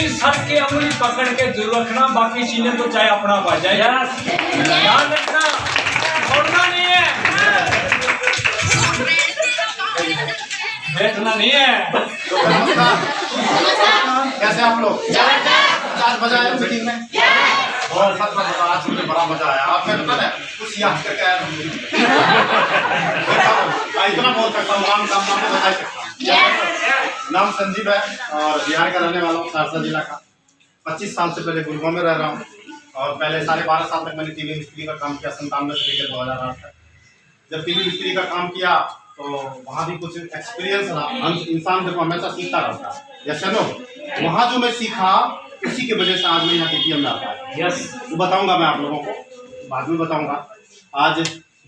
लेकिन सर के उंगली पकड़ के दूर रखना, बाकी चीजें तो चाहे अपना पा जाए। ध्यान रखना, छोड़ना नहीं है, बैठना नहीं है। कैसे आप लोग? आज मजा आया मीटिंग में? बहुत साथ में आज मुझे बड़ा मजा आया। आपने पता है कुछ याद करके आया इतना बोल सकता हूँ, नाम बता सकता हूँ। नाम संजीव है और बिहार का रहने वाला हूँ, सहरसा जिला का। 25 साल से पहले गुड़गांव में रह रहा हूँ और पहले 12.5 साल तक मैंने टीवी मिस्त्री का काम किया, 97 से लेकर 2008 तक। जब टीवी मिस्त्री का काम किया तो वहाँ भी कुछ एक्सपीरियंस रहा। इंसान देखो हमेशा सीखता रहता है, जैसे नो वहाँ जो मैं सीखा उसी की वजह से आज मैं यहाँ DTM में आता है। यस, वो बताऊंगा मैं आप लोगों को, बाद में बताऊंगा। आज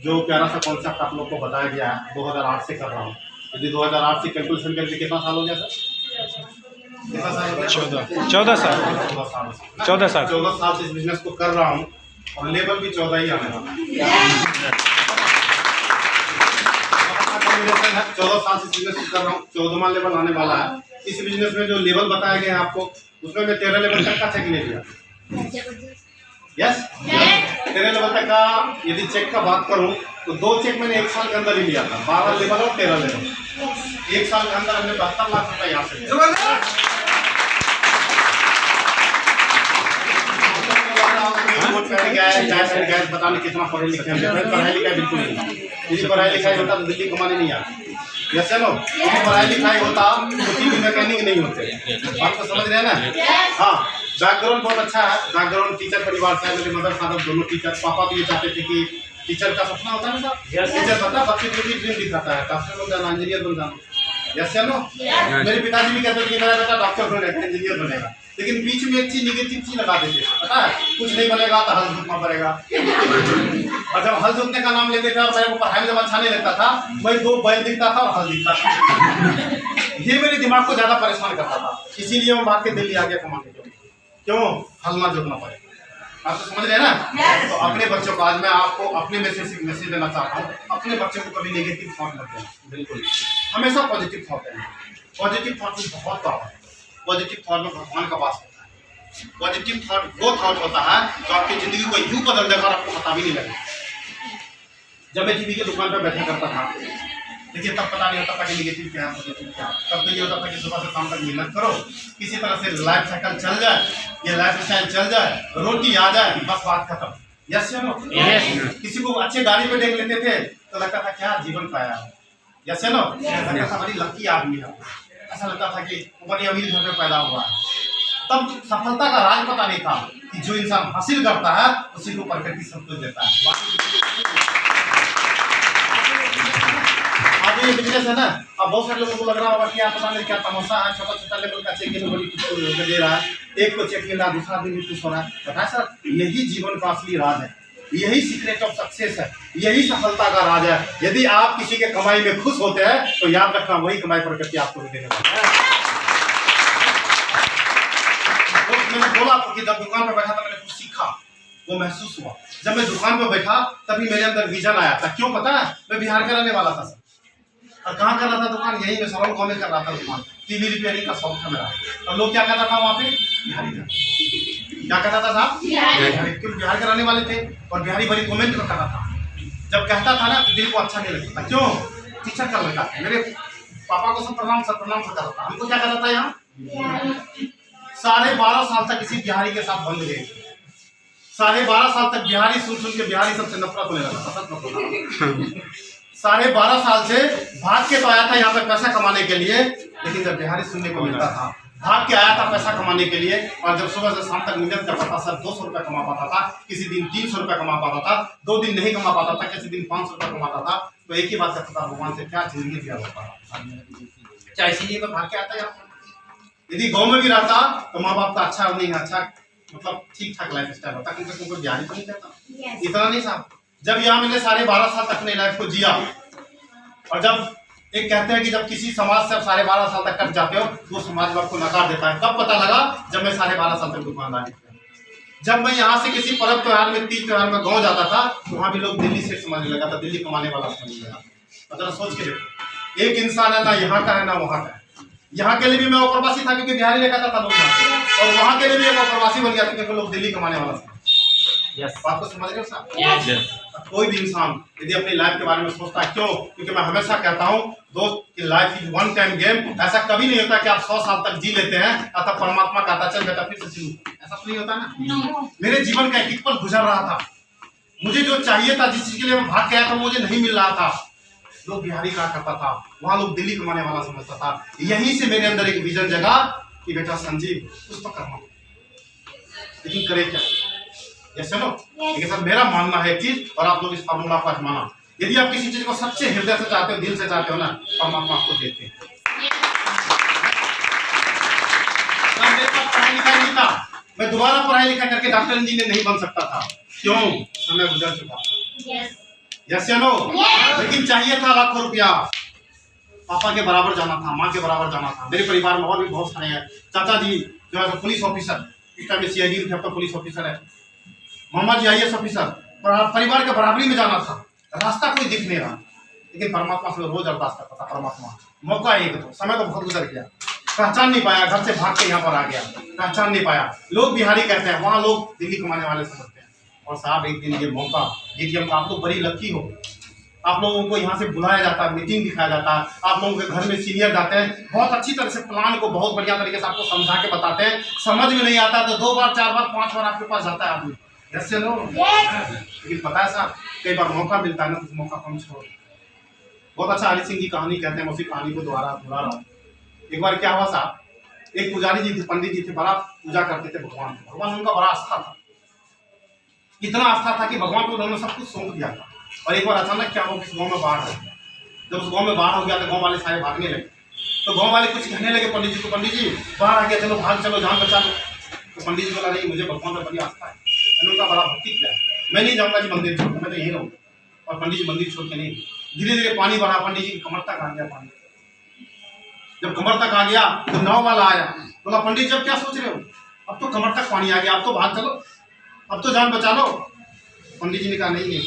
जो प्यारा सा कॉन्सेप्ट आप लोग को बताया गया है 2008 से कर रहा हूँ। यदि 2008 से कैलकुलेशन करके कितना साल हो गया सर? कितना साल हो गया? 14 साल 14 साल से इस बिजनेस को कर रहा हूँ और लेवल भी 14 ही आने वाला है। 14 साल से बिजनेस कर रहा हूँ, 14वां लेवल आने वाला है। इस बिजनेस में जो लेवल बताए गए हैं आपको, उसमें मैं 13 लेवल तक का चेक ले लिया। यस, 13 लेवल तक का यदि चेक का बात करूं तो 2 चेक मैंने 1 साल के अंदर ही लिया था, 12 लेवल और 13 लेवल। 1 साल के अंदर हमने 72 लाख रुपए यहाँ से लिया। गैस बताने कितना पढ़े लिखे हैं, पढ़ाई लिखाई बिल्कुल नहीं। यदि पढ़ाई लिखाई होता तो दिल्ली कमाने नहीं आती। जैसे नो पढ़ाई लिखाई होता तो टीवी मैकेनिक नहीं होते। आपको समझ रहे हैं ना? हाँ, बैकग्राउंड बहुत अच्छा है। बैकग्राउंड टीचर परिवार से है, मेरे मदर फादर दोनों टीचर। पापा भी ये चाहते थे कि टीचर का सपना होता है ना साहब, टीचर बनना, बच्चे को भी ड्रीम दिखाता है, डॉक्टर बन जाना, इंजीनियर बन जाना। यस नो, मेरे पिताजी भी कहते थे कि मेरा बेटा डॉक्टर बनेगा, इंजीनियर बनेगा, लेकिन बीच में एक चीज निगेटिव चीज लगा देते थे, पता है? कुछ नहीं बनेगा तो हल झुकना पड़ेगा। और जब हल झुकने का नाम लेते थे और मेरे को पढ़ाई में जब अच्छा नहीं लगता था, वही 2 बैल दिखता था और हल दिखता था। ये मेरे दिमाग को ज्यादा परेशान करता था, इसीलिए मैं भाग के दिल्ली आ गया कमाने के लिए। क्यों? हल ना झुकना पड़ेगा। आप तो समझ रहे हैं ना? तो अपने बच्चों को आज मैं आपको अपने मैसेज देना चाहता हूँ, अपने बच्चों को कभी नेगेटिव थॉट मत देना, बिल्कुल हमेशा पॉजिटिव थॉट देना। पॉजिटिव थॉट में बहुत पावर है, पॉजिटिव थॉट में भगवान का वास होता है। पॉजिटिव थॉट वो थॉट होता है जो आपकी जिंदगी को यूं बदल देगा और आपको पता भी नहीं लगेगा। जब मैं टीवी की दुकान पर बैठा करता था, देखिए तब पता नहीं होता था कि नेगेटिव क्या है, पॉजिटिव क्या है। तब तो ये होता था कि सुबह से शाम तक मेहनत करो, किसी तरह से लाइफ साइकिल चल जाए, ये लाइफ स्टाइल चल जाए, रोटी आ जाए, बस बात खत्म। यस या नो? किसी को अच्छे गाड़ी पे देख लेते थे तो लगता था क्या जीवन पाया है। यस या नो? लगता था बड़ी लकी आदमी है, ऐसा लगता था कि बड़ी अमीर घर में पैदा हुआ है। तब सफलता का राज पता नहीं था कि जो इंसान हासिल करता है उसी को प्रकृति संतोष देता है। आज ये बिजनेस है ना, अब बहुत सारे लोगों को लग रहा होगा कि आप पता नहीं क्या तमाशा है, छोटा छोटा लेवल का चेक बड़ी दे रहा है, एक को चेक मिल रहा है, दूसरा दिन भी खुश हो रहा है। बताया सर, यही जीवन का असली राज है, यही सीक्रेट ऑफ सक्सेस है, यही सफलता का राज है। यदि आप किसी के कमाई में खुश होते हैं तो याद रखना वही कमाई प्रकृति आपको भी देने वाला है। तो मैंने बोला आपको कि जब दुकान पर बैठा था मैंने कुछ सीखा, वो महसूस हुआ। जब मैं दुकान पर बैठा तभी मेरे अंदर विजन आया था। क्यों पता है? मैं बिहार का रहने वाला था सर, और कहाँ कर रहा था दुकान? यही मैं सरौन गाँव में कर रहा था दुकान। टीवी रिपेयरिंग का शौक था मेरा। और लोग क्या कहता था वहाँ पे? बिहारी था। क्या कहता था साहब? बिहारी। क्यों? बिहार के रहने वाले थे और बिहारी बड़ी कमेंट में करता था। जब कहता था ना तो दिल को अच्छा नहीं लगता था। क्यों? टीचर का लड़का था। मेरे पापा को सब प्रणाम करता था। हमको क्या कहता था यहाँ? 12.5 साल तक किसी बिहारी के साथ बंद गए। 12.5 साल तक बिहारी सुन के बिहारी सबसे नफरत होने लगा था। 12.5 साल से भाग के तो आया था यहाँ पे पैसा कमाने के लिए, लेकिन जब बिहारी सुनने को मिलता था, भाग के आया था पैसा कमाने के लिए। और जब सुबह से शाम तक मेहनत करता था सर, 200 रुपये कमा पाता था, किसी दिन 300 रुपये कमा पाता था, 2 दिन नहीं कमा पाता था, किसी दिन 500 रुपये कमाता था। तो एक ही बात करता था, भगवान से क्या जिंदगी दिया होता था, क्या इसीलिए मैं भाग के आता यहाँ। यदि गाँव में भी रहता तो माँ बाप का अच्छा नहीं है, अच्छा मतलब ठीक ठाक लाइफ स्टाइल होता, क्योंकि तुमको बिहारी तो नहीं करता इतना नहीं साहब। जब यहाँ मैंने 12.5 साल तक अपने लाइफ को जिया, और जब एक कहते हैं कि जब किसी समाज से आप 12.5 साल तक कट जाते हो तो वो समाज आपको नकार देता है। कब पता लगा? जब मैं 12.5 साल तक दुकानदारी किया। जब मैं यहाँ से किसी पर्व त्योहार में, तीज त्योहार में गाँव जाता था तो वहाँ भी लोग दिल्ली से समझने लगा था, दिल्ली कमाने वाला समझने लगा। मतलब सोच के देखो, एक इंसान है ना यहाँ का है ना वहाँ का है। यहाँ के लिए भी मैं अप्रवासी था क्योंकि बिहारी लेकर आता था लोग। और वहाँ के लिए भी एक प्रवासी बन गया था क्योंकि लोग दिल्ली कमाने वाला था। यस बात को समझ रहे हो साहब? यस कोई भी इंसान यदि अपनी लाइफ के बारे में सोचता है, क्यों? क्योंकि मैं हमेशा कहता हूँ दोस्त कि life is one time game. ऐसा कभी नहीं होता कि आप 100 साल तक जी लेते हैं अतः परमात्मा कहता चल बेटा फिर से जी। ऐसा तो नहीं होता ना। मेरे जीवन का एक पल गुजर रहा था, मुझे जो चाहिए था, जिस चीज के लिए मैं भाग गया था, मुझे नहीं मिल रहा था। लोग बिहारी कहा करता था, वहां लोग दिल्ली कमाने वाला समझता था। यहीं से मेरे अंदर एक विजन जगा कि बेटा संजीव कुछ तो करना, लेकिन करे क्या? ये सुनो, लेकिन सर मेरा मानना है एक चीज, और आप लोग इस फार्मूला को आजमाना। यदि आप किसी चीज को सच्चे हृदय से चाहते हो, दिल से चाहते हो ना, परमात्मा आपको देते हैं। मेरे पास पढ़ाई लिखाई नहीं था, मैं दोबारा पढ़ाई लिखाई करके डॉक्टर इंजीनियर नहीं बन सकता था। क्यों? समय गुजर चुका था। यस या नो? लेकिन चाहिए था लाखों रुपया। पापा के बराबर जाना था, माँ के बराबर जाना था। मेरे परिवार में और भी बहुत सारे हैं। चाचा जी जो है पुलिस ऑफिसर, इस टाइम में CID में पुलिस ऑफिसर है। मामा जी IAS ऑफिसर। परिवार के बराबरी में जाना था, रास्ता कोई दिख नहीं रहा, लेकिन परमात्मा से रोज अरदास करता था, परमात्मा मौका एक दो। समय तो बहुत गुजर गया, पहचान नहीं पाया, घर से भाग के यहाँ पर आ गया, पहचान नहीं पाया। लोग बिहारी कहते हैं, वहाँ लोग दिल्ली कमाने वाले समझते हैं। और साहब एक दिन ये मौका DTM का, आप लोग बड़ी लकी हो, आप लोगों को यहाँ से बुलाया जाता है, मीटिंग दिखाया जाता है, आप लोगों के घर में सीनियर जाते हैं, बहुत अच्छी तरह से प्लान को बहुत बढ़िया तरीके से आपको समझा के बताते हैं। समझ में नहीं आता तो 2 बार 4 बार 5 बार आपके पास जाता है आदमी। ऐसे लो, लेकिन पता है साहब कई बार मौका मिलता है ना, तो मौका कम छोड़। बहुत अच्छा हरि सिंह की कहानी कहते हैं, उसी कहानी को दोबारा बुला रहा हूँ। एक बार क्या हुआ साहब, एक पुजारी जी थे, पंडित जी थे, बड़ा पूजा करते थे भगवान को। भगवान उनका बड़ा आस्था था, इतना आस्था था कि भगवान को उन्होंने सब कुछ सौंप दिया था। और एक बार अचानक क्या हो, किस गाँव में बाढ़ आ गया। जब उस गाँव में बाढ़ हो गया तो गाँव वाले सारे भागने लगे। तो गाँव वाले कुछ कहने लगे पंडित जी को, पंडित जी बाढ़ आ गया, चलो भाग चलो, जान बचा लो। तो पंडित जी बोला नहीं, मुझे भगवान में बड़ी आस्था है, उनका बड़ा भक्ति किया, मैं नहीं जाऊँगा जी मंदिर छोड़, मैं तो यहीं रहूँ। और पंडित जी मंदिर छोड़ के नहीं, धीरे धीरे पानी बढ़ा, पंडित जी की कमर तक आ गया पानी। जब कमर तक आ गया तो नाव वाला आया, बोला पंडित जी अब क्या सोच रहे हो, अब तो कमर तक पानी आ गया, अब तो भाग चलो, अब तो जान बचा लो। पंडित जी ने कहा नहीं,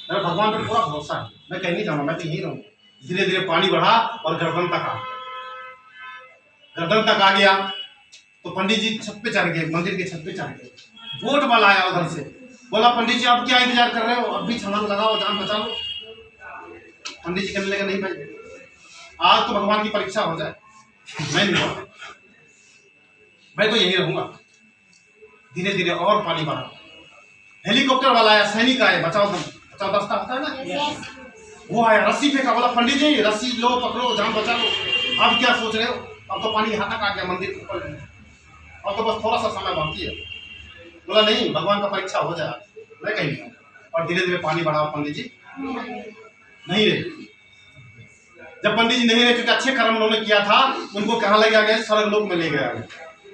मेरा भगवान पर पूरा भरोसा है, मैं कहीं नहीं जाऊँगा, मैं तो यहीं रहूँ। धीरे धीरे पानी बढ़ा और गर्दन तक आ गया। तो पंडित जी छत पे चढ़ गए, मंदिर के छत पे चढ़ गए। बोट वाला आया उधर से, बोला पंडित जी अब क्या इंतजार कर रहे हो, अब भी छलांग लगाओ, जान बचा लो। पंडित जी कहने लगे नहीं भाई, आज तो भगवान की परीक्षा हो जाए, मैं नहीं जाऊँगा, मैं तो यहीं रहूंगा। धीरे धीरे और पानी बढ़ा, हेलीकॉप्टर वाला आया, सैनिक आए, बचाओ दस्ता होता है ना, वो आया, रस्सी फेंका, बोला पंडित जी रस्सी लो, पकड़ो, जान बचा लो। अब क्या सोच रहे हो, अब तो पानी यहाँ तक आ गया मंदिर के ऊपर, अब तो बस थोड़ा सा समय बाकी है। बोला नहीं, भगवान का परीक्षा हो जाए, मैं कहीं नहीं। और धीरे धीरे पानी बढ़ा, पंडित जी नहीं रहे। जब पंडित जी नहीं रहे, क्योंकि अच्छे कर्म उन्होंने किया था, उनको कहाँ ले गया, स्वर्ग लोक में ले गया।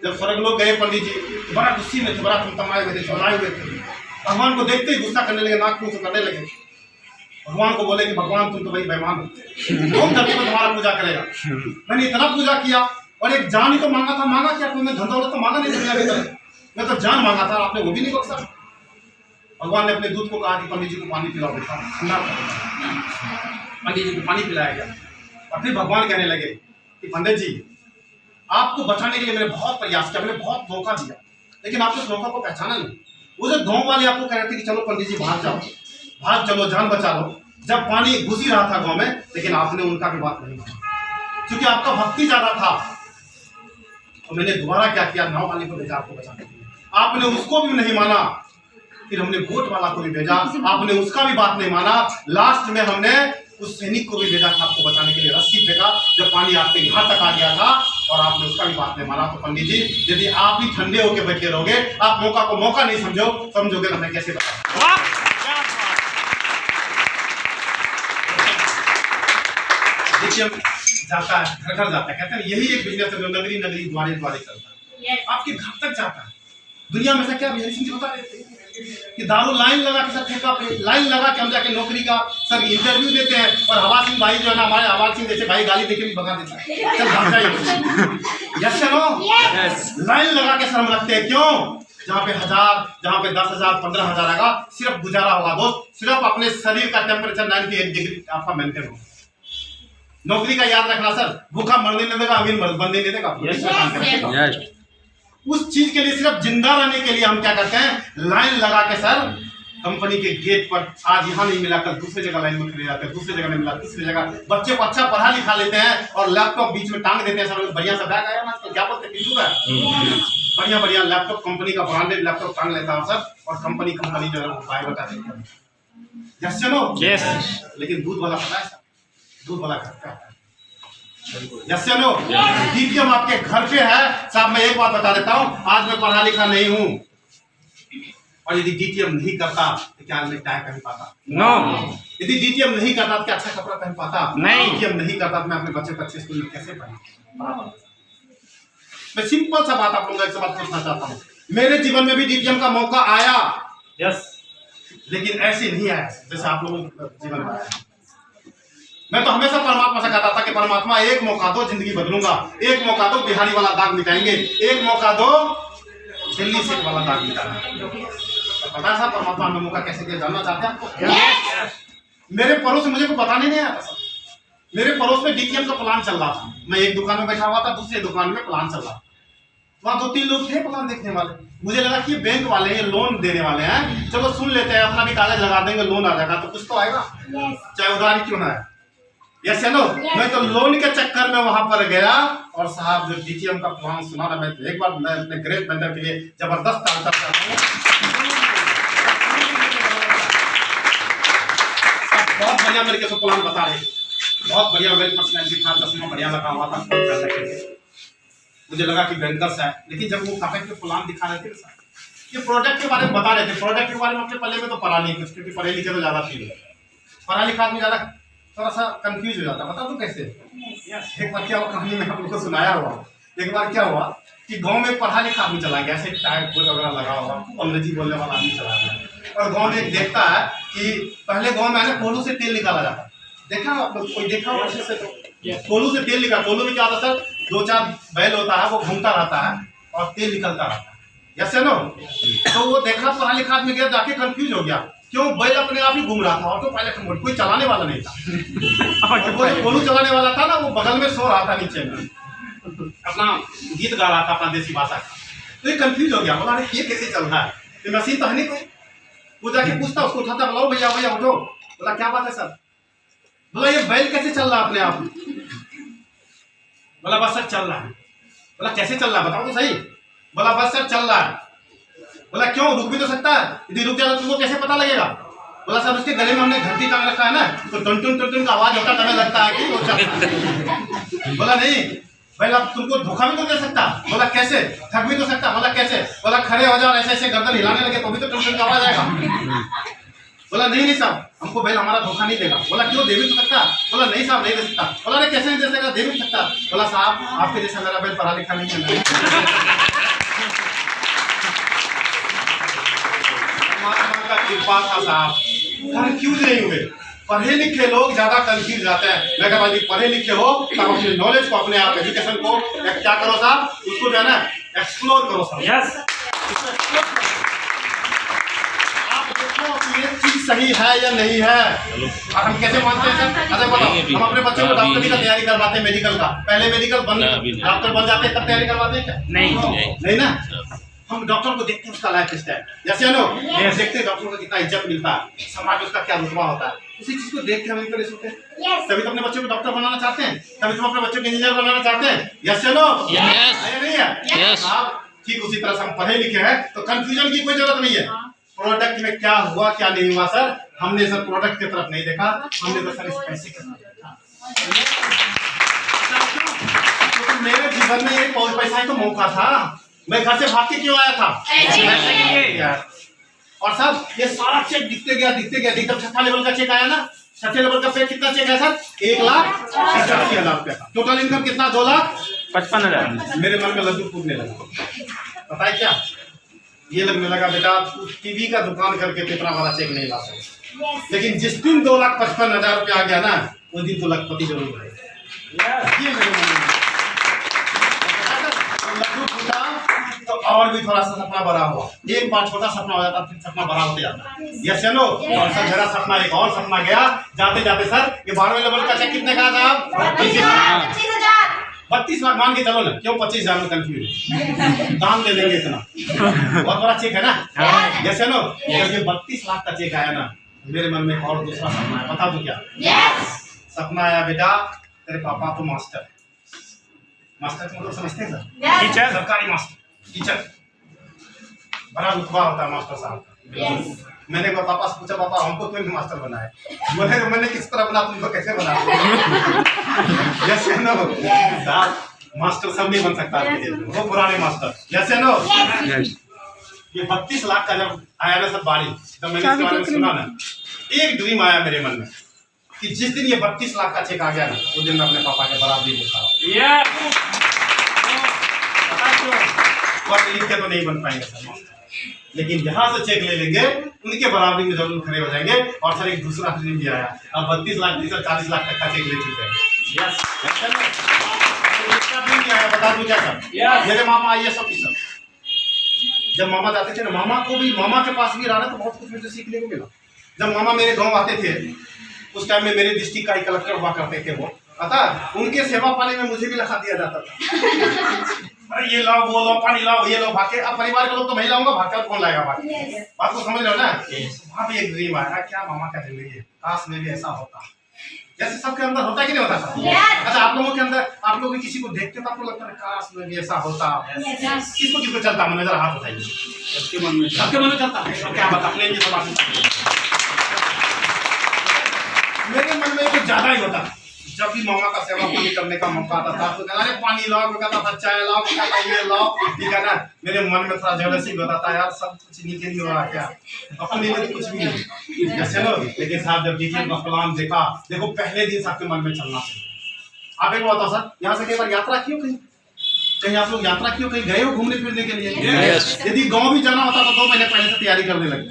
जब स्वर्ग लोक गए पंडित जी बड़ा गुस्से में थे, बड़ा तमाए हुए थे, चौलाए हुए थे। भगवान को देखते ही गुस्सा करने लगे, नाक मुंह करने लगे। भगवान को बोले कि भगवान तुम तो भाई बेईमान हो, कौन धरती पर तुम्हारा पूजा करेगा। मैंने इतना पूजा किया और एक जान ही तो मांगा था, मांगा क्या कोई, मैं धन दौलत तो मांगा नहीं दुनिया की तरह, मैं तो जान मांगा था, आपने वो भी नहीं बख्शा। भगवान ने अपने दूध को कहा कि पंडित जी को पानी पिलाओ, ठंडा। पंडित जी को पानी पिलाया गया और फिर भगवान कहने लगे कि पंडित जी आपको बचाने के लिए मैंने बहुत प्रयास किया, मैंने बहुत धोखा दिया, लेकिन आपने उस धोखा को पहचाना नहीं। वो जो गाँव वाले आपको कह रहे थे कि चलो पंडित जी भाग जाओ, भाग चलो, जान बचा लो, जब पानी घुस ही रहा था गाँव में, लेकिन आपने उनका भी बात नहीं माना, क्योंकि आपका भक्ति ज्यादा था। तो मैंने दोबारा क्या किया, नाव वाले को भेजा आपको बचाने के लिए, आपने उसको भी नहीं माना। फिर हमने बोट वाला को भी भेजा, आपने उसका भी बात नहीं माना। लास्ट में हमने उस सैनिक को भी भेजा था आपको बचाने के लिए, रस्सी फेंका, जब पानी आपके यहाँ तक आ गया था और आपने उसका भी बात नहीं माना। तो पंडित जी यदि आप ही ठंडे होकर बैठे रहोगे, आप मौका को मौका नहीं समझोगे तो मैं कैसे बताऊं। देखिए जाता है, घर घर जाता है, कहते हैं यही एक बिजनेस है जो नगरी नगरी द्वारे द्वारे चलता है, आपके घर तक जाता है। दुनिया में से क्या बिहारी सिंह जी बता रहे थे कि दारू लाइन लगा के सर ठेका पे लाइन लगा के हम जाके नौकरी का सर इंटरव्यू देते हैं, और हवा सिंह भाई जो है ना, हमारे हवा सिंह जैसे भाई गाली देके भी भगा देता है, चल भाग जाइए। यस नो, लाइन लगा के सर हम रखते हैं, क्यों? जहाँ पे 1000, जहाँ पे 10,000, 15,000 आएगा, सिर्फ गुजारा होगा दोस्त, सिर्फ अपने शरीर का टेम्परेचर 98 डिग्री आपका मेंटेन होगा। नौकरी का याद रखना सर, भूखा मरने नहीं देगा, अमीर बनने नहीं देगा। उस चीज के लिए, सिर्फ जिंदा रहने के लिए हम क्या करते हैं, लाइन लगा के सर कंपनी के गेट पर, आज यहाँ नहीं मिला कल दूसरी जगह लाइन में खड़े जाते हैं, दूसरी जगह नहीं मिला तीसरी जगह, बच्चे को अच्छा पढ़ा लिखा लेते हैं और लैपटॉप बीच में टांग देते हैं। सर बढ़िया सा बैग आया ना, तो क्या बोलते हैं, बढ़िया बढ़िया लैपटॉप, कंपनी का ब्रांडेड लैपटॉप टांग लेता है सर, और कंपनी जो है वो बायोडाटा देती है। यस चलो, लेकिन दूध वाला पता है सर, दूध वाला घर है। यस नो, डीटीएम आपके घर पे है साहब। मैं एक बात बता देता हूँ, आज मैं पढ़ा लिखा नहीं हूँ, और यदि डीटीएम नहीं करता तो क्या मैं टाई पहन पाता? नो। यदि डीटीएम नहीं करता तो क्या अच्छा कपड़ा पहन पाता? नहीं। डीटीएम नहीं करता तो मैं अपने बच्चे को अच्छे स्कूल में कैसे पढ़ा? मैं सिंपल सा बात आप लोगों से बात पूछना चाहता हूँ। मेरे जीवन में भी डीटीएम का मौका आया, यस, लेकिन ऐसे नहीं आया जैसे आप लोगों के जीवन में आया। मैं तो हमेशा परमात्मा से कहता था कि परमात्मा एक मौका दो, जिंदगी बदलूंगा, एक मौका दो, बिहारी वाला दाग मिटाएंगे, एक मौका दो, दिल्ली से वाला दाग मिटाएंगे। तो पता है साहब परमात्मा हमें मौका कैसे दिया, जानना चाहते हैं आपको? मेरे पड़ोस में मुझे को बताने नहीं आता सर, मेरे पड़ोस में डीटीएम का प्लान चल रहा था। मैं एक दुकान में बैठा हुआ था, दूसरी दुकान में प्लान चल रहा, वहाँ 2-3 लोग थे प्लान देखने वाले। मुझे लगा कि बैंक वाले ये लोन देने वाले हैं, चलो सुन लेते हैं, अपना भी कागज लगा देंगे, लोन आ जाएगा तो कुछ तो आएगा, चाहे उधारी क्यों ना है। यस नो, मैं तो लोन के चक्कर में वहां पर गया, और साहब जो डीटीएम का प्लान सुना था, मैं एक बार मैं अपने ग्रेट वेंडर के लिए जबरदस्त आंसर करता हूँ। बहुत बढ़िया मेरे को प्लान बता रहे, बहुत बढ़िया, वेल पर्सनैलिटी था, चश्मा बढ़िया लगा हुआ था, मुझे लगा कि बैंकर्स है। लेकिन जब वो कागज पे प्लान दिखा रहे थे सर, ये प्रोडक्ट के बारे में बता रहे थे, प्रोडक्ट के बारे में अपने पहले में तो पढ़ा नहीं कुछ, क्योंकि पढ़े लिखे तो ज्यादा थे, पढ़ा लिखा आदमी ज्यादा थोड़ा सा कंफ्यूज हो जाता। बता दूं कैसे? एक बार क्या हुआ, कहानी में आप लोगों को सुनाया हुआ, एक बार क्या हुआ कि गांव में पढ़ा लिखा आदमी चला गया, ऐसे टायर कोट वगैरह लगा हुआ, अंग्रेजी बोलने वाला आदमी चला गया, और गांव में एक देखता है कि पहले गांव में है कोलू से तेल निकाला जाता है। देखा आप लोग, कोई देखा हो अच्छे से? तो कोलू से तेल निकाल, कोलू में क्या होता है सर, 2-4 बैल होता है, वो घूमता रहता है और तेल निकलता रहता है। यस नो, तो वो देखा पढ़ा लिखा आदमी गया, जाके कंफ्यूज हो गया, क्यों बैल अपने आप ही घूम रहा था, ऑटो पायलट मोड, कोई चलाने वाला नहीं था। वो जो कोलू चलाने वाला था ना, वो बगल में सो रहा था नीचे में, अपना गीत गा रहा था अपना देसी भाषा का। तो ये कंफ्यूज हो गया, बोला अरे ये कैसे चल रहा है, ये मशीन तो है नहीं कोई। वो जाके पूछता, उसको उठाता, बोला भैया भैया उठो। बोला क्या बात है सर? बोला ये बैल कैसे चल रहा है अपने आप? बोला बस सर चल रहा है। बोला कैसे चल रहा है बताओ तो सही। बोला बस सर चल रहा है। बोला क्यों, रुक भी तो सकता है, यदि रुक जाए तो तुमको कैसे पता लगेगा? बोला सर उसके गले में हमने घंटी टांग रखा है ना, तो टुन टुन टुन टुन का आवाज होता है, लगता है कि वो चल रहा है। बोला नहीं भाई, अब तुमको धोखा भी तो दे सकता। बोला कैसे? थक भी तो सकता। बोला कैसे? बोला खड़े हो जाओ, ऐसे ऐसे गर्दन हिलाने लगे तो भी तो टुन टुन का आवाज आएगा। बोला नहीं साहब, हमको बैल हमारा धोखा नहीं देगा। बोला क्यों, दे भी तो सकता। बोला नहीं साहब नहीं दे सकता। बोला अरे कैसे नहीं दे सकता, दे भी सकता। बोला साहब आपके जैसा मेरा बैल पढ़ा लिखा नहीं है। परमात्मा का कृपा था साहब, कंफ्यूज नहीं हुए। पढ़े लिखे लोग ज्यादा कंफ्यूज जाते हैं। मैं कहता हूँ पढ़े लिखे हो तब अपने नॉलेज को, अपने आप एजुकेशन को क्या करो साहब, उसको जो है ना एक्सप्लोर करो साहब। यस, ये चीज सही है या नहीं है, और हम कैसे मानते हैं सर? अच्छा बताओ, हम अपने बच्चों को डॉक्टरी का तैयारी करवाते हैं, मेडिकल का, पहले मेडिकल बन डॉक्टर बन जाते हैं तब तैयारी करवाते हैं क्या? नहीं ना। हम डॉक्टर को देखते हैं उसका लाइफ स्टाइल, जैसे नो देखते हैं डॉक्टर को कितना इज्जत मिलता है, समाज में उसका क्या रुतबा होता है, उसी चीज को देख के हम इंप्रेस होते हैं। तभी तो अपने बच्चों को डॉक्टर बनाना चाहते हैं, तभी तो अपने बच्चों को इंजीनियर बनाना चाहते हैं। यस नो, नहीं है आप ठीक उसी तरह से हम पढ़े लिखे हैं तो कंफ्यूजन की कोई जरूरत नहीं है। प्रोडक्ट में क्या हुआ क्या नहीं हुआ सर, हमने सर प्रोडक्ट की तरफ नहीं देखा, हमने तो सर इस पैसे की तरफ देखा। तो मेरे जीवन में ये पैसा ही तो मौका था, मैं घर से भाग के क्यों आया था? और सर ये सारा चेक दिखते गया जब छठा लेवल का चेक आया ना, छठे लेवल का चेक कितना चेक है सर? 1,85,000 रुपया का। टोटल इनकम कितना? 2,55,000। मेरे मन में लड्डू फूटने लगा। बताए क्या ये लगने लगा, बेटा टीवी का दुकान करके तो इतना बड़ा चेक नहीं ला सकते, लेकिन जिस दिन 2,55,000 रुपया आ गया ना, उस दिन तो लखपति जरूर है। ये मेरे मन में लड्डू फूटा तो और भी थोड़ा सा सपना बड़ा हुआ। एक बार छोटा सपना हो जाता फिर सपना बड़ा होते जाता। यस नो, और सर मेरा सपना एक और सपना गया, जाते जाते सर ये 12वें लेवल का चेक कितने का था? 25,000। 32 लाख मान के चलो ना, क्यों 25,000 में कंफ्यूज दाम दे देंगे इतना। बहुत बड़ा चेक है ना, जैसे नो जब ये 32 लाख का चेक आया ना, मेरे मन में एक और दूसरा सपना आया। बता दूं क्या सपना आया? बेटा तेरे पापा तो मास्टर है। मास्टर को मतलब समझते हैं सर? टीचर, सरकारी मास्टर, टीचर, बड़ा रुतबा होता है मास्टर साहब का। मैंने पापा से पूछा, पापा हमको क्यों मास्टर बनाए? बोले मैंने किस तरह बना, तुमको कैसे बना? जैसे नो मास्टर सब नहीं बन सकता, वो पुराने मास्टर। जैसे नो ये 32 लाख का जब आया ना सब बारी, जब मैंने इसके बारे में सुना ना, एक ड्रीम आया मेरे मन में कि जिस दिन ये 32 लाख का चेक आ गया ना, उस दिन मैं अपने पापा के बराबरी में खड़ा। पढ़ लिख के तो नहीं बन पाएंगे सर, लेकिन जहां से चेक ले लेंगे उनके बराबरी में जरूर खड़े हो जाएंगे। और सर एक दूसरा ड्रीम भी आया, अब 32 लाख 40 लाख तक का चेक ले चुके हैं। ड्रीम भी आया, बता दूं क्या सर? मेरे मामा IAS ऑफिसर, जब मामा जाते थे ना, मामा को भी, मामा के पास भी रहा तो बहुत कुछ मुझे सीखने को मिला। जब मामा मेरे गाँव आते थे उस टाइम में मेरे डिस्ट्रिक्ट का कलेक्टर हुआ करते थे वो, पता उनके सेवा पाने में मुझे भी लिखा दिया जाता था। अरे ये लाओ, वो लाओ, पानी लाओ, ये लो, भागे। अब परिवार के लोग तो मैं लाऊंगा, भागकर कौन लाएगा? बात को समझ रहे हो ना? वहाँ भी एक ड्रीम आया, क्या मामा का जिंदगी है, काश में भी ऐसा होता जैसे सबके अंदर होता है कि नहीं होता सर? अच्छा आप लोगों के अंदर, आप लोग किसी को देखते तो आपको लगता है काश में भी ऐसा होता? किसको किसको चलता मन में? जरा हाथ उठाइए। सबके मन में चलता है। क्या बता, अपने लिए सब मेरे मन में कुछ ज्यादा ही होता। जब भी मामा का सेवा पानी करने का मौका आता था तो अरे पानी लाओ, कहता था चाय लाओ, कहता ये लाओ, ठीक है ना? मेरे मन में थोड़ा जेलसी होता था, यार सब कुछ नीचे नहीं हो रहा क्या, अपने लिए कुछ भी नहीं। जैसे लो, लेकिन साहब जब डीजीएम का प्लान देखा, देखो पहले दिन सबके मन में चलना चाहिए। आप एक बात बताओ सर, यहाँ से कई बार यात्रा की हो, कहीं आप लोग यात्रा की हो, कहीं गए हो घूमने फिरने के लिए? यदि गाँव भी जाना होता तो 2 महीने पहले से तैयारी करने लगते।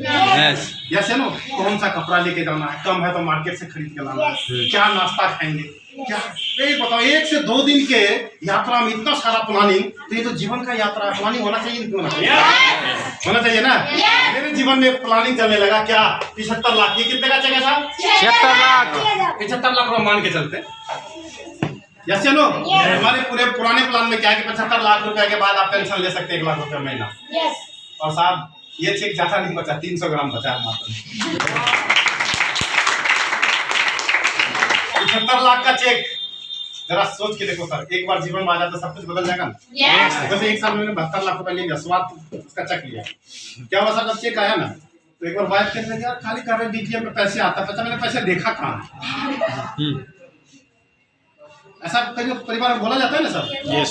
जैसे नो कौन सा कपड़ा लेके जाना है, कम है तो मार्केट से खरीद के लाना, क्या नाश्ता खाएंगे, क्या बताओ। 1 से 2 दिन के यात्रा में इतना सारा प्लानिंग, तो ये तो जीवन का यात्रा है, प्लानिंग होना चाहिए, नहीं होना चाहिए? होना चाहिए ना। मेरे जीवन में प्लानिंग चलने लगा, क्या 75 लाख, ये कितने का चाहिए साहब? 75 लाख रुपए मान के चलते। जैसे नो हमारे पूरे पुराने प्लान में क्या है कि 75 लाख रुपए के बाद आप पेंशन ले सकते हैं 1 लाख रुपए महीना। और साहब ये चेक ज्यादा नहीं बचा, 300 ग्राम बचा है मात्र। 75 लाख का चेक, जरा सोच के देखो सर, एक बार जीवन में आ जाता सब कुछ बदल जाएगा ना। वैसे 1 साल में मैंने 72 लाख रुपए लिया, स्वाद उसका चेक लिया। क्या हुआ सर, जब चेक आया ना तो एक बार वाइफ कहने लगी, यार खाली कर रहे डीजीएम में पैसे आता, पता मैंने पैसे देखा कहाँ? ऐसा कई परिवार में बोला जाता है ना सर। यस।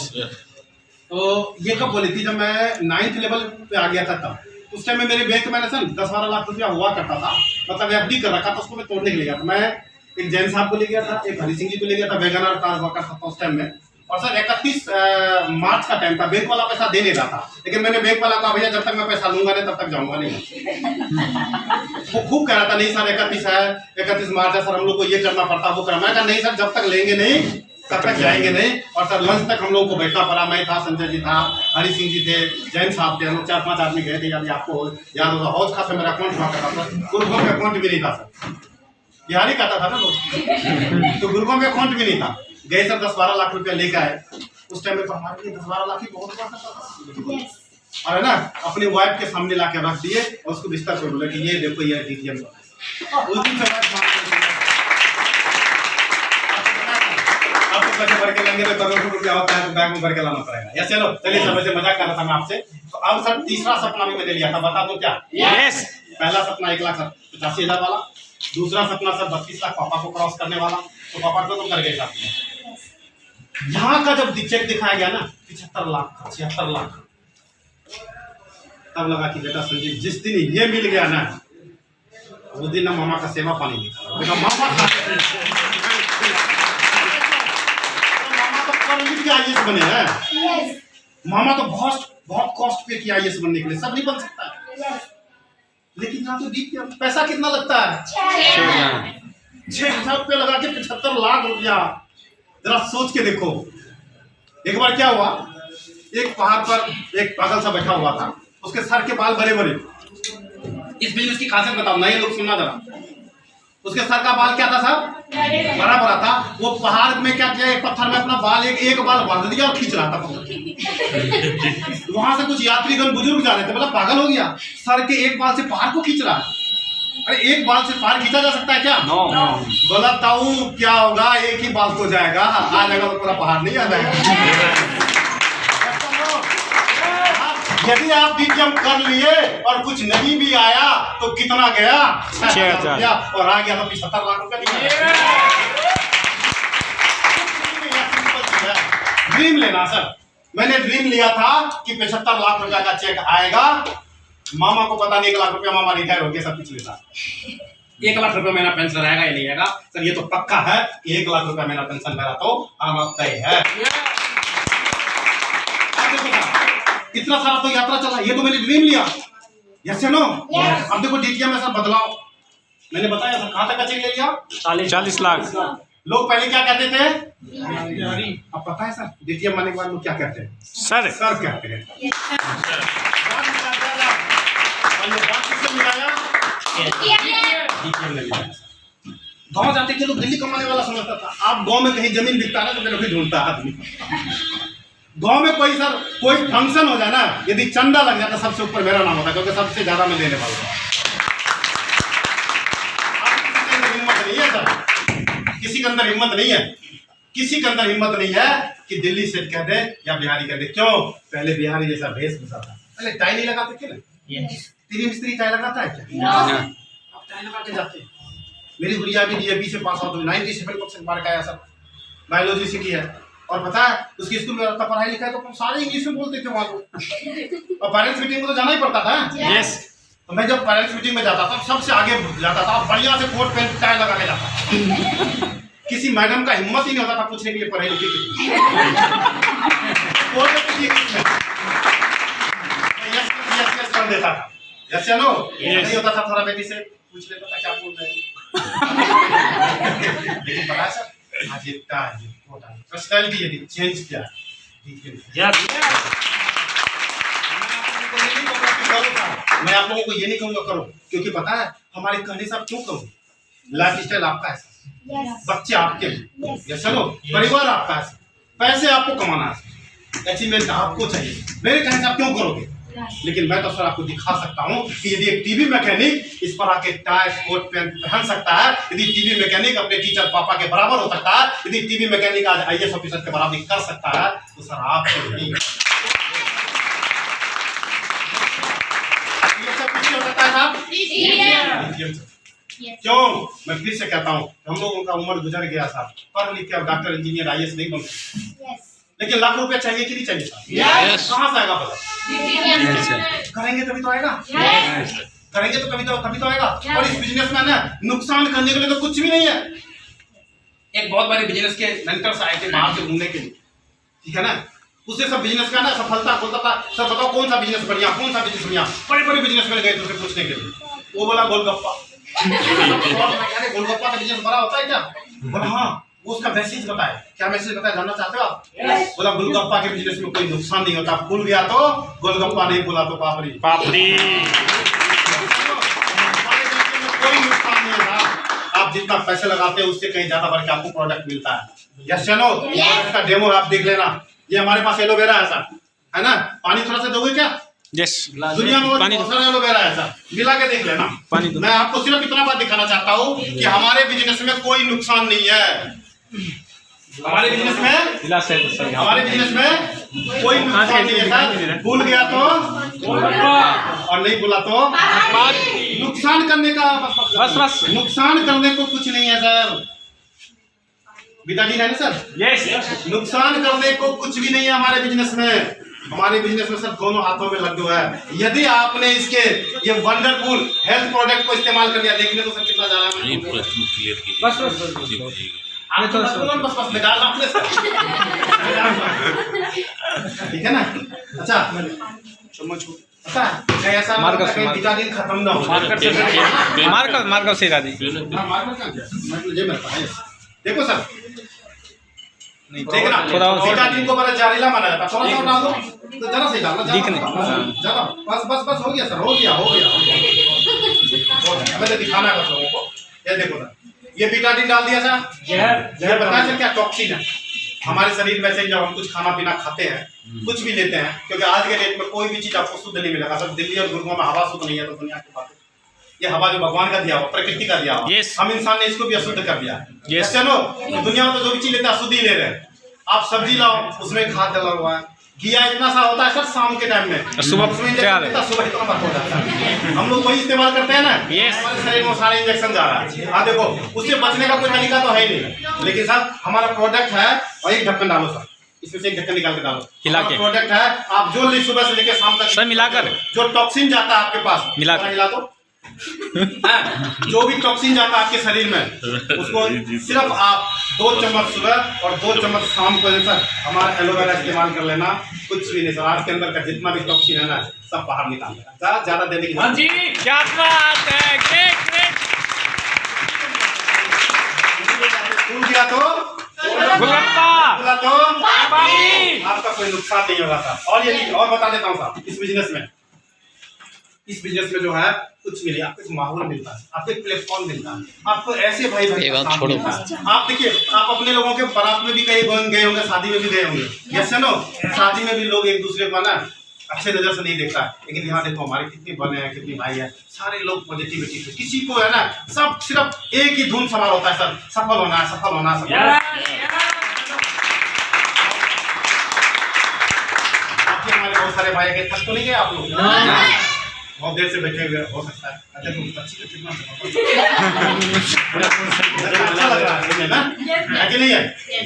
तो ये कब बोली थी? जब मैं 9th लेवल पे आ गया था तब। उस टाइम में मेरे बैंक में 10-12 लाख रुपया हुआ करता था, मतलब FD कर रखा था, उसको मैं तोड़ने के लिए गया था। मैं एक जैन साहब को ले गया था, एक हरी सिंह जी को ले गया था, वैगनर कार हुआ करता था उस टाइम में। और सर 31 मार्च का टाइम था, बैंक वाला पैसा दे नहीं रहा था, लेकिन मैंने बैंक वाला कहा भैया जब तक मैं पैसा लूंगा नहीं तब तक जाऊंगा नहीं। वो खूब कह रहा था, नहीं सर 31 है, 31 मार्च है सर, हम लोग को ये करना पड़ता, वो करना। मैं कहा नहीं सर, जब तक लेंगे नहीं तब तक जाएंगे नहीं। और सर लंच तक हम लोग को बैठना पड़ा, मैं था, संजय जी था, हरी सिंह जी थे, जैन साहब थे, हम लोग 4-5 आदमी गए थे। याद आपको याद होगा, हौज खास में मेरा अकाउंट हुआ करता था, गुरुकुल में अकाउंट भी नहीं था सर, बिहारी कहता था ना लोग, तो गुरुकुल में अकाउंट भी नहीं था। गए सर 10-12 लाख रुपया लेकर आए। उस टाइम में तो हमारे लिए 10-12 लाख ही बहुत हुआ करता था। और है ना, अपनी वाइफ के सामने ला के रख दिए और उसको बिस्तर पर बोले कि ये देखो ये डीजीएम। उस दिन से पैसे भर के लेंगे तो करोड़ों रुपया होता है, तो बैंक में भर के लाना पड़ेगा। या चलो चलिए सर, वैसे मजाक कर रहा था मैं आपसे। तो अब सर तीसरा सपना भी मैंने लिया था, बता दो क्या? यस। पहला सपना 1,85,000 वाला, दूसरा सपना सर 32 लाख पापा को क्रॉस करने वाला। तो पापा को तो कर गए साथ। यहाँ का जब चेक दिखाया गया ना 75 लाख 76 लाख, तब लगा कि बेटा संजीव जिस दिन ये मिल गया ना, उस दिन ना मामा का सेवा पानी निकला। IAS बने हैं। मामा तो बहुत कॉस्ट पे किया IAS बनने के लिए, सब नहीं बन सकता है। लेकिन यहाँ तो दी पैसा कितना लगता है? 6,000 रुपये लगा के 75 लाख रुपया। जरा सोच के देखो। एक बार क्या हुआ, एक पहाड़ पर एक पागल सा बैठा हुआ था, उसके सर के बाल बड़े बड़े। इस बिजनेस की खासियत बताओ ना, ये लोग सुनना जरा। उसके सर का बाल क्या था सर? बड़ा बड़ा था। वो पहाड़ में क्या किया, एक पत्थर में अपना बाल एक बाल बांध दिया और खींच रहा था पत्थर। वहां से कुछ यात्रीगण बुजुर्ग जा रहे थे, मतलब पागल हो गया, सर के एक बाल से पहाड़ को खींच रहा है। अरे एक बाल से पहाड़ खींचा जा सकता है क्या? बोला ताऊ क्या होगा, एक ही बाल तो जाएगा, आ जाएगा तो पूरा पहाड़ नहीं आ जाएगा। यदि आप डीटीएम कर लिए और कुछ नहीं भी आया तो कितना गया? 6,000 रुपया, और आ गया तो 75 लाख रुपया निकला। ड्रीम लेना सर, मैंने ड्रीम लिया था कि 75 लाख रुपया का चेक आएगा। मामा को पता नहीं 1 लाख रुपया, मामा रिटायर हो गया सब पिछले साल। 1 लाख रुपया मेरा पेंशन आएगा या नहीं आएगा सर? ये तो पक्का है, 1 लाख रुपया मेरा पेंशन मेरा तो आना तय है। इतना सारा तो यात्रा चला, ये तो मैंने ड्रीम लिया। यस या नो? अब देखो डीटीएम में सर बदलाव, मैंने बताया सर कहां तक का चेक ले लिया? 40 लाख। लोग पहले क्या कहते थे? अब पता है सर डीटीएम आने के बाद लोग क्या कहते हैं? सर कहते हैं। गाँव जाते थे लोग, दिल्ली कमाने वाला समझता था। आप गाँव में कहीं जमीन बिकता है ना तो फिर ढूंढता है आदमी। गाँव में कोई फंक्शन हो जाए ना, यदि चंदा लग जाता सबसे ऊपर मेरा नाम होता, क्योंकि सबसे ज्यादा मैं देने वाला हूँ। हिम्मत नहीं है सर, किसी के अंदर हिम्मत नहीं है, किसी के अंदर हिम्मत नहीं है कि दिल्ली सेठ कह दे या बिहारी कह दे। क्यों? पहले बिहारी जैसा भेष भूषा था, पहले टाई नहीं लगाते थे ना। तेरी मिस्त्री टाई लगाता है क्या? अब टाई लगा के जाते हैं। मेरी गुड़िया भी डीएपी से पास आउट हुई, 97% मार्क आया सर, बायोलॉजी सीखी है। और पता है उसकी स्कूल में पढ़ाई लिखाई तो सारे इंग्लिश में बोलते थे वहां को। और पेरेंट्स मीटिंग में तो जाना ही पड़ता था। यस। तो मैं जब पेरेंट्स मीटिंग में जाता था सबसे आगे जाता था, बढ़िया से कोट पैंट टाई लगा के जाता। किसी मैडम का हिम्मत ही नहीं होता था पूछने के लिए पढ़ाई लिखी कितनी। यस कर देता था। यस या नो? नहीं होता था, थोड़ा बेटी से पूछ लेता था क्या बोल रहे हैं। लेकिन पता है सर आज इतना पर्सनैलिटी यदि चेंज किया मैं आप लोगों को ये नहीं कहूंगा करो, क्योंकि पता है हमारे कहने से आप क्यों करो। लाइफ स्टाइल आपका है, बच्चे आपके हैं, या चलो परिवार आपका है, पैसे आपको कमाना है, अचीवमेंट आपको चाहिए। मेरे कहने से आप क्यों करोगे? लेकिन मैं तो सर आपको दिखा सकता हूँ कि यदि एक टीवी मैकेनिक इस पर आके टाई कोट पैंट पहन सकता है, यदि टीवी मैकेनिक अपने टीचर पापा के बराबर हो सकता है, यदि टीवी मैकेनिक आज आईएएस ऑफिसर के बराबर कर सकता है, तो सर आप नहीं। ये सब कुछ हो सकता है साहब। क्यों? मैं फिर से कहता हूँ हम लोगों का उम्र गुजर गया साहब, पढ़ लिख के अब डॉक्टर इंजीनियर आईएएस नहीं बन सकते, लेकिन लाख रुपया चाहिए कि नहीं चाहिए साहब? कहाँ से आएगा पता? करेंगे तभी तो आएगा, करेंगे तो तभी तो आएगा। और इस बिजनेस में ना नुकसान करने के लिए तो कुछ भी नहीं है। एक बहुत बड़े बिजनेस के मेंटर्स आए थे बाहर से घूमने के लिए, ठीक है ना, उससे सब बिजनेस का ना सफलता बोलता था, सर बताओ कौन सा बिजनेस बढ़िया, कौन सा बिजनेस बढ़िया। बड़े बड़े बिजनेस में गए थे उसे पूछने के लिए, वो बोला गोलगप्पा। गोलगप्पा का बिजनेस बड़ा होता है क्या? बोला हाँ। उसका मैसेज बताए, क्या मैसेज बताया जानना चाहते हो आप? बोला गोलगप्पा के बिजनेस में कोई नुकसान नहीं होता, फूल गया तो गोलगप्पा नहीं, फूला तो पापड़ी। कोई नुकसान नहीं है, आप जितना पैसे लगाते हैं उससे कहीं ज्यादा बढ़ के आपको प्रोडक्ट मिलता है। यस चलो इसका डेमो आप देख लेना। ये हमारे पास एलोवेरा है सर, है ना? पानी थोड़ा सा दोगे क्या? यस। दुनिया में बहुत सारा एलोवेरा है सर, मिला के देख लेना। मैं आपको सिर्फ इतना बात दिखाना चाहता हूँ कि हमारे बिजनेस में कोई नुकसान नहीं है। हमारे बिजनेस में कोई नुकसान नहीं है सर। भूल गया तो और नहीं भूला तो नुकसान करने का बस नुकसान करने को कुछ नहीं है सर। पिताजी है ना सर? यस। नुकसान करने को कुछ भी नहीं है हमारे बिजनेस में। हमारे बिजनेस में सर दोनों हाथों में लड्डू है। यदि आपने इसके ये वंडरफुल हेल्थ प्रोडक्ट को इस्तेमाल कर लिया, देखने तो सर कितना जा रहा है। बस निकाल आपने सर, ठीक है ना? अच्छा ऐसा विटामिन खत्म ना हो। मार्कर से देखो सर, देखना विटामिन को बड़ा जहरीला माना जाता है, थोड़ा सा डाल दो तो जरा से डालना, ज्यादा बस हो गया सर, हो गया। मैं तो दिखाना है लोगों को, ये देखो सर। ये बीटाडीन डाल दिया सर, जहर ये बताया सर क्या टॉक्सिन है हमारे शरीर में से। जब हम कुछ खाना पीना खाते हैं, कुछ भी लेते हैं, क्योंकि आज के डेट में कोई भी चीज आपको शुद्ध नहीं मिलेगा सर। दिल्ली और गुड़गांव में हवा शुद्ध नहीं है तो दुनिया की बात है। ये हवा जो भगवान का दिया हुआ, प्रकृति का दिया हुआ, हम इंसान ने इसको भी अशुद्ध कर दिया है। चलो दुनिया में तो जो भी चीज लेते हैं अशुद्ध ही ले रहे हैं। आप सब्जी लाओ, उसमें खाद डला हुआ है, घिया इतना सा होता है सर शाम के टाइम में, सुबह सुबह इतना सुबह इतना हो जाता है। हम लोग वही इस्तेमाल करते हैं ना, हमारे शरीर में सारे इंजेक्शन जा रहा है। हाँ देखो, उससे बचने का कोई तरीका तो है ही नहीं। लेकिन सर हमारा प्रोडक्ट है, और एक ढक्कन डालो सर, इसमें से एक ढक्कन निकाल के डालो, हिला के प्रोडक्ट है। आप जो ले सुबह से लेकर शाम तक सब मिलाकर, जो टॉक्सिन जाता है आपके पास मिलाकर हिला दो। जो भी टॉक्सिन जाता है आपके शरीर में, उसको सिर्फ आप 2 चम्मच सुबह और 2 चम्मच शाम को सर हमारा एलोवेरा इस्तेमाल कर लेना। कुछ भी नहीं सर, आपके अंदर का जितना भी टॉक्सिन है ना सब बाहर निकाल देना। ज्यादा देने की हाँ जी, क्या बात है, ग्रेट फूल दिया तो गुलप्पा तो आपका कोई नुकसान नहीं होगा सर। और ये और बता देता हूँ साहब, इस बिजनेस में जो है कुछ मिले, आपको एक माहौल मिलता है, आपको एक प्लेटफॉर्म मिलता है, आपको ऐसे भाई भाई का साथ मिलता है। आप देखिए, आप अपने लोगों के बारात में भी कहीं गए होंगे, शादी में भी गए होंगे, यस नो, शादी में भी लोग एक दूसरे को ना अच्छे नजर से नहीं देखता है। लेकिन यहाँ देखो हमारे कितने बने हैं, कितने भाई हैं, सारे लोग पॉजिटिविटी से, किसी को है ना सब सिर्फ एक ही धुन सवाल होता है सर, सफल होना है, सफल होना है, हमारे बहुत सारे भाई के थक तो नहीं गए आप लोग? बहुत देर से बैठे हुए हो सकता है। अच्छा कितना अच्छा लग रहा है ना, है कि नहीं है?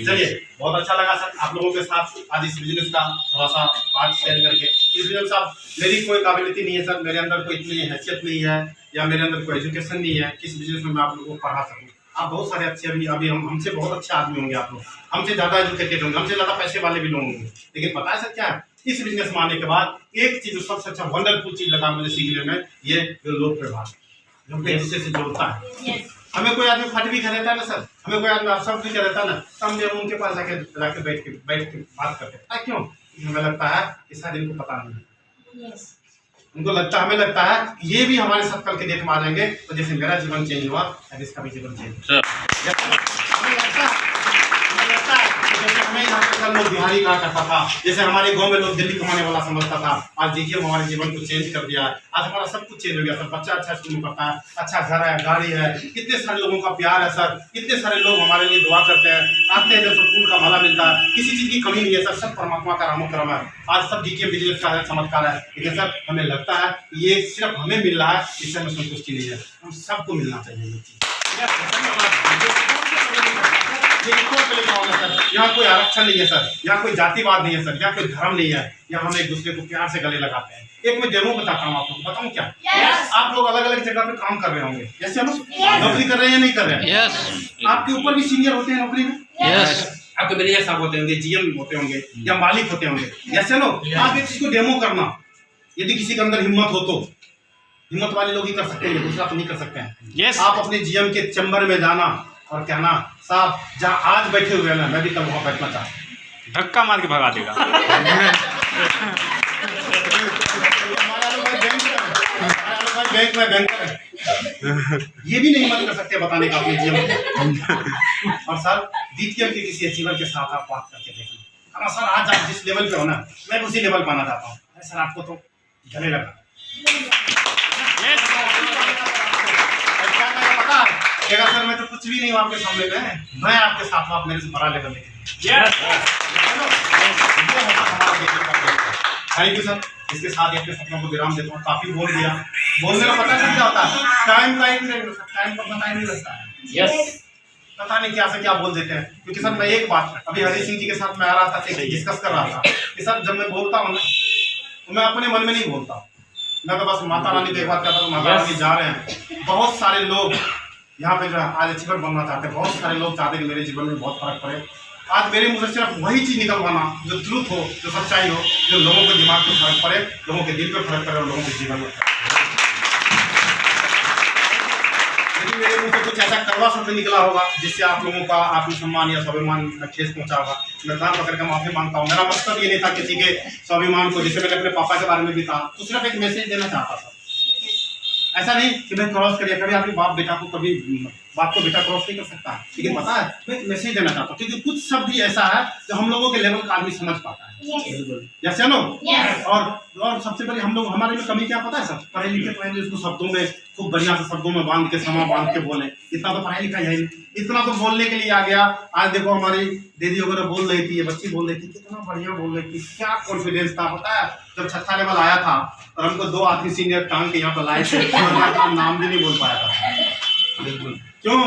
चलिए बहुत अच्छा लगा सर आप लोगों के साथ आज इस बिजनेस का थोड़ा सा बात शेयर करके। इस बिजनेस साहब मेरी कोई काबिलियत नहीं है सर, मेरे अंदर कोई इतनी हैसियत नहीं है या मेरे अंदर कोई एजुकेशन नहीं है किस बिजनेस में मैं आप लोगों को पढ़ा सकूँ। आप बहुत सारे अच्छे अभी हमसे बहुत अच्छे आदमी होंगे, आप लोग हमसे ज़्यादा एजुकेटेड होंगे, हमसे ज़्यादा पैसे वाले भी लोग होंगे। लेकिन पता है सर क्या है, इस बिजनेस में आने के बाद एक चीज सबसे अच्छा वंडरफुल चीज लगा मुझे सीखने में, ये जो लोग व्यवहार, लोग एक दूसरे से जोड़ता है। हमें कोई आदमी फट भी कर देता है ना सर, हमें कोई आदमी सब भी कर देता है ना, तब हम उनके पास जाके बैठ के बात करते हैं। क्यों? हमें लगता है कि शायद इनको पता नहीं, उनको लगता, हमें लगता है कि ये भी हमारे साथ कल के डेट में आ जाएंगे, तो जैसे मेरा जीवन चेंज हुआ इसका भी जीवन चेंज। हमें लगता है जैसे हमें यहाँ पे कल लोग बिहारी कहा करता था, जैसे हमारे गांव में लोग दिल्ली कमाने वाला समझता था, आज देखिए हमारे जीवन को चेंज कर दिया। आज हमारा सब कुछ चेंज हो गया सर। बच्चा अच्छा स्कूल में पढ़ता है, अच्छा घर है, गाड़ी है, कितने सारे लोगों का प्यार है सर, कितने सारे लोग हमारे लिए दुआ करते हैं, आते हैं जब सुकून का भला मिलता है, किसी चीज़ की कमी नहीं है सर, सब परमात्मा का रामोक्रम है। आज सब डीके बिजनेस का है, चमत्कार है। लेकिन सर हमें लगता है ये सिर्फ हमें मिल रहा है, इससे हमें संतुष्टि नहीं है, हम सबको मिलना चाहिए ये चीज़। यहाँ कोई आरक्षण नहीं है सर, यहाँ कोई जातिवाद नहीं है सर, यहाँ कोई धर्म नहीं है, यहाँ हम एक दूसरे को प्यार से गले लगाते हैं। एक मैं डेमो बताता हूँ आपको, बताऊँ क्या? आप लोग अलग अलग जगह पे काम कर रहे होंगे, जैसे नौकरी कर रहे हैं या नहीं कर रहे हैं? आपके ऊपर भी सीनियर होते हैं नौकरी में, आपके मैनेजर साहब होते होंगे, जीएम होते होंगे या मालिक होते होंगे, जैसे नो आप एक चीज को डेमो करना, यदि किसी के अंदर हिम्मत हो तो, हिम्मत वाले लोग ही कर सकते हैं, दूसरा तो नहीं कर सकते हैं। आप अपने जीएम के चैम्बर में जाना और कहना, साहब जहाँ आज बैठे हुए हैं ना, मैं भी कल वहाँ बैठना चाहता हूँ, धक्का मार के भगा देगा। बैंक में बैंकर है, ये भी नहीं मत कर सकते बताने का अपने जीवन। और सर DTM के किसी अचीवर के साथ आप बात करके देखना, सर आज आप जिस लेवल पे हो ना, मैं उसी लेवल पे आना चाहता हूँ। सर आपको तो गले लगा क्या सर, मैं तो कुछ भी नहीं हूँ आपके सामने में, मैं आपके साथ हूँ, आप मेरे से बड़ा लेवल लेके। Thank you sir. इसके साथ ही अपने सपनों को विराम देता हूँ, काफी बोल दिया, बोलने का पता नहीं क्या होता है, टाइम का पता नहीं लगता है, पता नहीं क्या से क्या बोल देते हैं। क्योंकि सर मैं एक बात, अभी हरी सिंह जी के साथ मैं आ रहा था, डिस्कस कर रहा था कि सर जब मैं बोलता हूँ ना तो मैं अपने मन में नहीं बोलता, मैं तो बस माता रानी को एक बात कहता हूँ, माता रानी जा रहे हैं। बहुत सारे लोग यहाँ पे जो है आज अचीवर बनना चाहते हैं, बहुत सारे लोग चाहते हैं कि मेरे जीवन में बहुत फर्क पड़े। आज मेरे मुझे सिर्फ वही चीज़ निकलवाना जो ट्रूथ हो, जो सच्चाई हो, जो लोगों के दिमाग पे फर्क पड़े, लोगों के दिल पे फर्क पड़े और लोगों के जीवन में। यदि मेरे मुँह से कुछ ऐसा कड़वा शब्द निकला होगा जिससे आप लोगों का आत्मसम्मान या स्वाभिमान में ठेस पहुँचा होगा, मैं कान पकड़ कर माफी मांगता हूँ। मेरा मकसद ये नहीं था किसी के स्वाभिमान को, जैसे मैंने अपने पापा के बारे में भी कहा, तो सिर्फ एक मैसेज देना चाहता था। ऐसा नहीं कि मैं क्रॉस करिए, कभी आपके बाप बेटा को कभी बाप को बेटा क्रॉस नहीं कर सकता। लेकिन पता है मैं एक मैसेज देना चाहता हूँ, क्योंकि कुछ शब्द ही ऐसा है जो हम लोगों के लेवल का आदमी समझ पाता है। यस या नो? और सबसे पहले हम लोग, हमारे में कमी क्या पता है सर? पढ़े लिखे तो हैं, इसको शब्दों में खूब बढ़िया से शब्दों में बांध के, समा बांध के बोले। इतना तो पढ़ाई लिखाई है नहीं, इतना तो बोलने के लिए आ गया। आज देखो हमारी दीदी वगैरह बोल रही थी, ये बच्ची बोल रही थी, कितना बढ़िया बोल रही थी, क्या कॉन्फिडेंस था। पता है जब छठा लेवल आया था और हमको 2 आदमी सीनियर टांग के यहाँ पर लाए थे, नाम भी नहीं बोल पाया था। बिल्कुल। क्यों?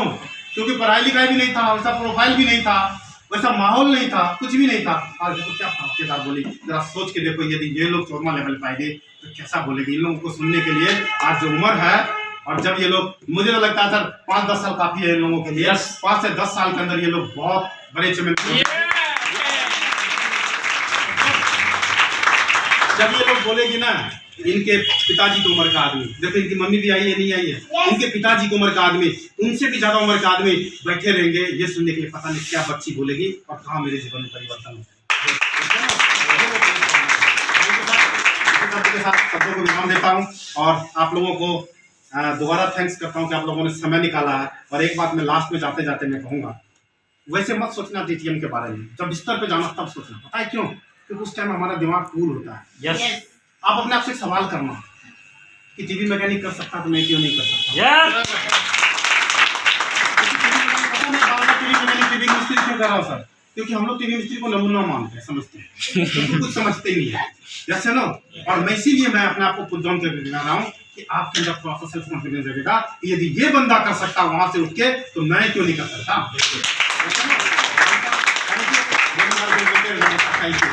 क्योंकि पढ़ाई लिखाई भी नहीं था, वैसा प्रोफाइल भी नहीं था, वैसा माहौल नहीं था, कुछ भी नहीं था। आज देखो क्या आपके बोली, जरा सोच के देखो, यदि ये लोग 14वां लेवल पाएंगे तो कैसा बोलेंगे। इन लोगों को सुनने के लिए आज जो उम्र है, और जब ये लोग, मुझे तो लगता है सर 5-10 साल काफी है इन लोगों के लिए। 5 से 10 साल के अंदर ये लोग बहुत बड़े चैंपियन। जब ये लोग बोलेगी ना, इनके पिताजी की उम्र का आदमी, देखो इनकी मम्मी भी आई है, नहीं आई है, इनके पिताजी की उम्र का आदमी, उनसे भी ज्यादा उम्र का आदमी बैठे रहेंगे ये सुनने के लिए, पता नहीं क्या बच्ची बोलेगी और कहाँ मेरे जीवन में परिवर्तन हो। शब्दों को विराम देता हूँ और आप लोगों को दोबारा थैंक्स करता हूँ कि आप लोगों ने समय निकाला है। और एक बात मैं लास्ट में जाते जाते मैं कहूँगा, वैसे मत सोचना DTM के बारे में, जब बिस्तर पे जाना तब सोचना। पता है क्यों? क्योंकि उस टाइम हमारा दिमाग कूल होता है। यस आप अपने आप से सवाल करना कि टीवी मैकेनिक कर सकता तो मैं क्यों नहीं कर सकता। यस टीवी मिस्त्री क्यों कर रहा हूँ सर? क्योंकि हम लोग टीवी मिस्त्री को नमूना मानते हैं, समझते हैं, क्योंकि कुछ समझते ही नहीं है। जैसे ना, और मैं इसीलिए मैं अपने आप को पुट डाउन करके दिखा रहा हूँ कि आपके अंदर थोड़ा सा सेल्फ कॉन्फिडेंस रहेगा। यदि ये बंदा कर सकता वहां से उठ के, तो मैं क्यों नहीं कर सकता। Thank you.